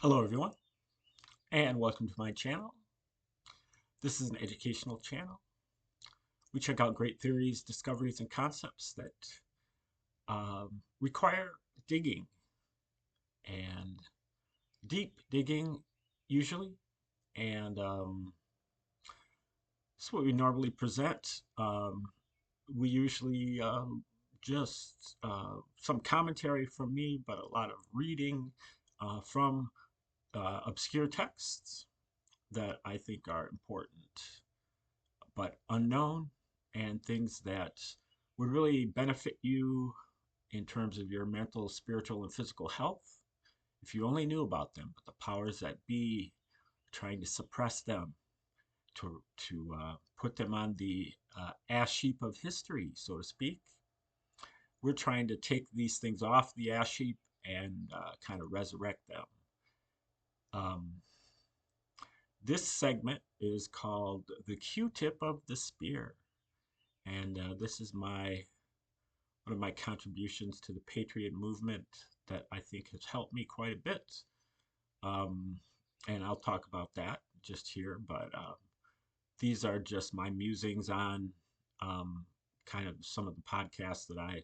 Hello everyone, and welcome to my channel. This is an educational channel. We check out great theories, discoveries, and concepts that require digging and deep digging, usually. And This is what we normally present. We usually just some commentary from me, but a lot of reading from obscure texts that I think are important but unknown, and things that would really benefit you in terms of your mental, spiritual, and physical health if you only knew about them. But the powers that be trying to suppress them, to put them on the ash heap of history, so to speak. We're trying to take these things off the ash heap and kind of resurrect them. Um, this segment is called the Q-tip of the spear. And this is one of my contributions to the Patriot movement that I think has helped me quite a bit. Um, and I'll talk about that just here, but these are just my musings on um, kind of some of the podcasts that I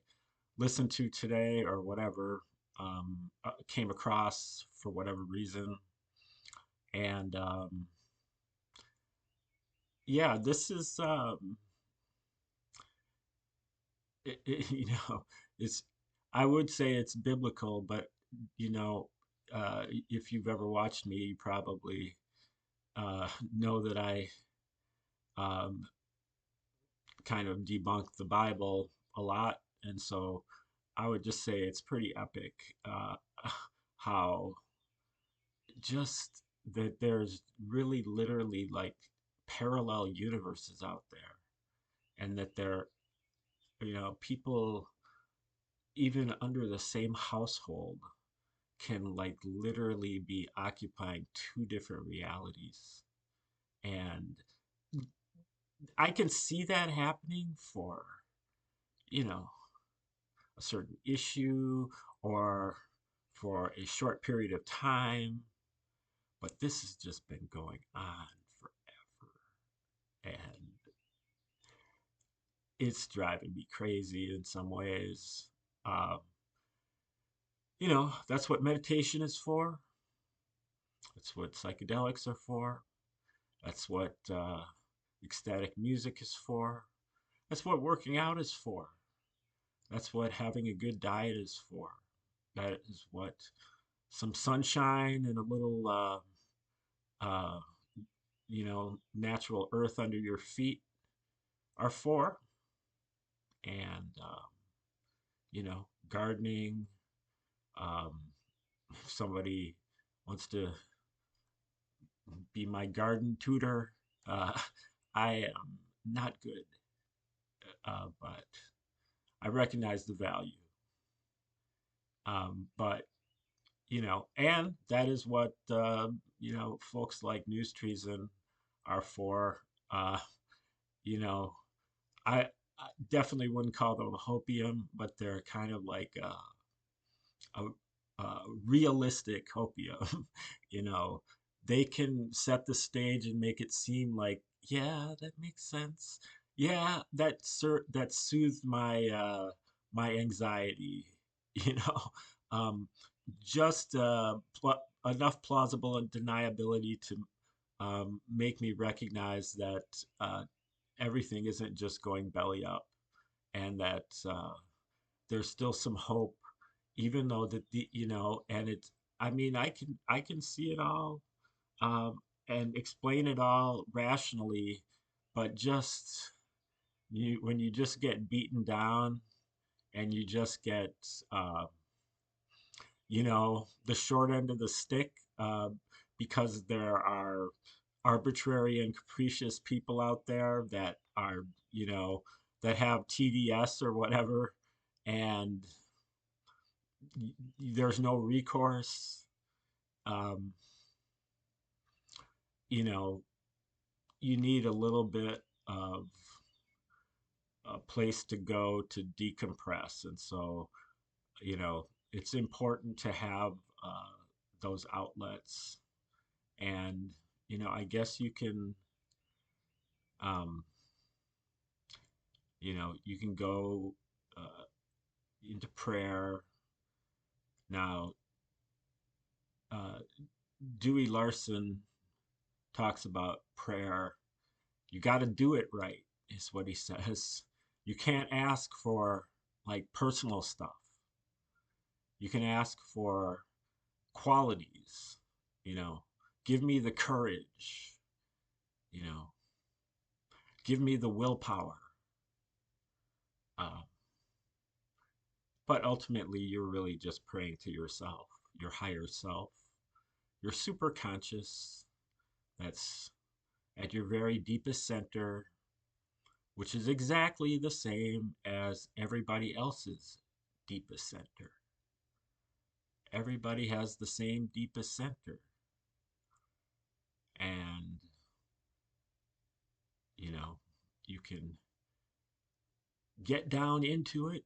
listened to today or whatever, came across for whatever reason. And Yeah, this is you know, it's I would say it's biblical, but you know, if you've ever watched me, you probably know that I um, kind of debunk the Bible a lot, and so I would just say it's pretty epic how just that there's really literally like parallel universes out there, and that there, people even under the same household can like literally be occupying two different realities. And I can see that happening for, you know, a certain issue or for a short period of time. But this has just been going on forever. And it's driving me crazy in some ways. Um, that's what meditation is for. That's what psychedelics are for. That's what ecstatic music is for. That's what working out is for. That's what having a good diet is for. That is what some sunshine and a little, uh, natural earth under your feet are for. And, gardening. If somebody wants to be my garden tutor, uh, I am not good, but I recognize the value. But and that is what folks like News Treason are for. Uh, you know, I definitely wouldn't call them hopium, but they're kind of like a realistic hopium. you know, they can set the stage and make it seem like, yeah, that makes sense. Yeah, that soothed my anxiety. You know, um, just enough plausible deniability to make me recognize that everything isn't just going belly up, and that there's still some hope, even though that and it's. I mean, I can see it all um, and explain it all rationally, but just when you just get beaten down and you just get uh, the short end of the stick, because there are arbitrary and capricious people out there that are, that have TDS or whatever, and there's no recourse. Um, you know, you need a little bit of a place to go to decompress. And so, it's important to have those outlets. And, I guess you can, um, you can go uh, into prayer. Now, uh, Dewey Larson talks about prayer. You got to do it right, is what he says. You can't ask for like personal stuff. You can ask for qualities, you know, give me the courage, you know, give me the willpower. Uh, but ultimately, you're really just praying to yourself, your higher self, your super conscious that's at your very deepest center, which is exactly the same as everybody else's deepest center. Everybody has the same deepest center. And, you know, you can get down into it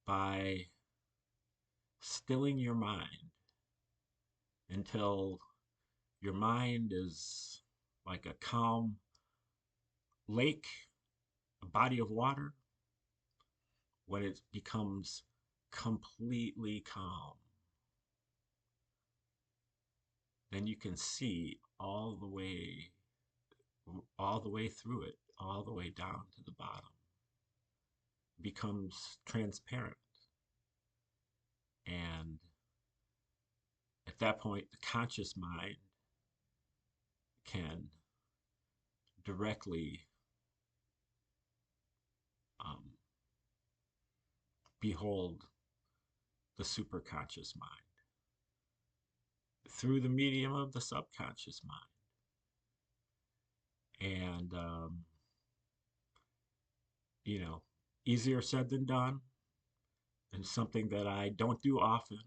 by stilling your mind until your mind is like a calm lake, a body of water. When it becomes completely calm, then you can see all the way through it, all the way down to the bottom. It becomes transparent. And at that point, the conscious mind can directly um, behold the superconscious mind through the medium of the subconscious mind. And, you know, easier said than done, and something that I don't do often,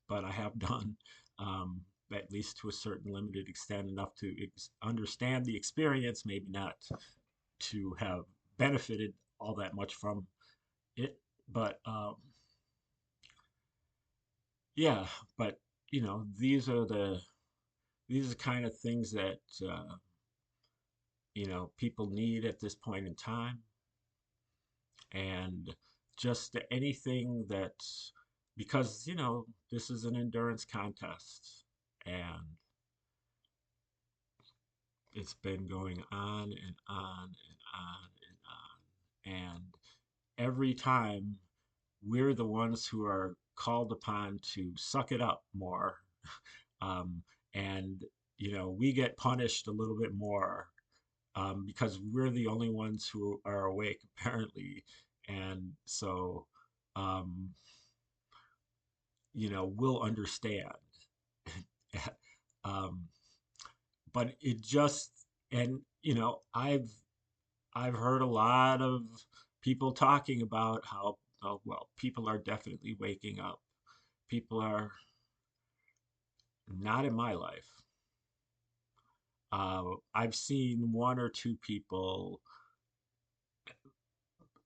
but I have done, at least to a certain limited extent, enough to understand the experience, maybe not to have benefited all that much from it. But yeah, but these are the kind of things that people need at this point in time, and just anything that, because this is an endurance contest, and it's been going on and on and on and on, and every time we're the ones who are called upon to suck it up more. um, and we get punished a little bit more, because we're the only ones who are awake apparently. And so um, we'll understand. um, but it just, and I've heard a lot of people talking about how, oh, well, people are definitely waking up. People are not in my life. I've seen one or two people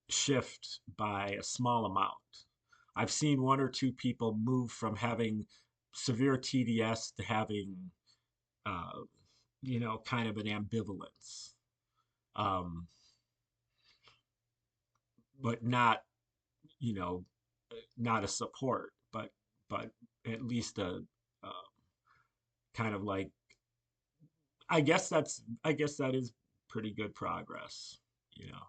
shift by a small amount. I've seen one or two people move from having severe TDS to having, uh, kind of an ambivalence, um, but not, you know, not a support, but at least a kind of like, I guess that is pretty good progress, you know,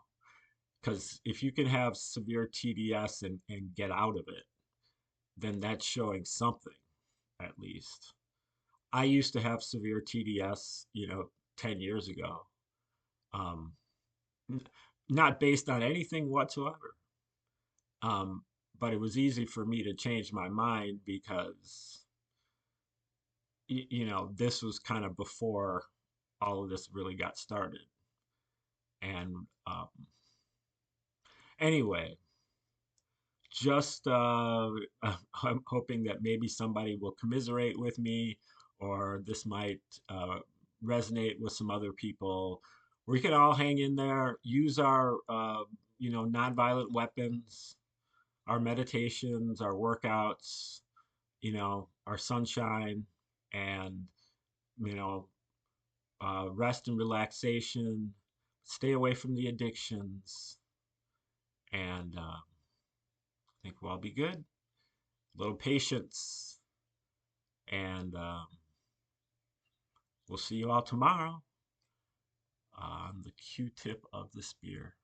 because if you can have severe TDS and get out of it, then that's showing something at least. I used to have severe TDS, 10 years ago, um, not based on anything whatsoever. Um, but it was easy for me to change my mind because, this was kind of before all of this really got started. And anyway, just I'm hoping that maybe somebody will commiserate with me, or this might resonate with some other people. We can all hang in there, use our nonviolent weapons, our meditations, our workouts, our sunshine, and you know, rest and relaxation, stay away from the addictions, and I think we'll all be good. A little patience, and we'll see you all tomorrow on the Q-tip of the spear.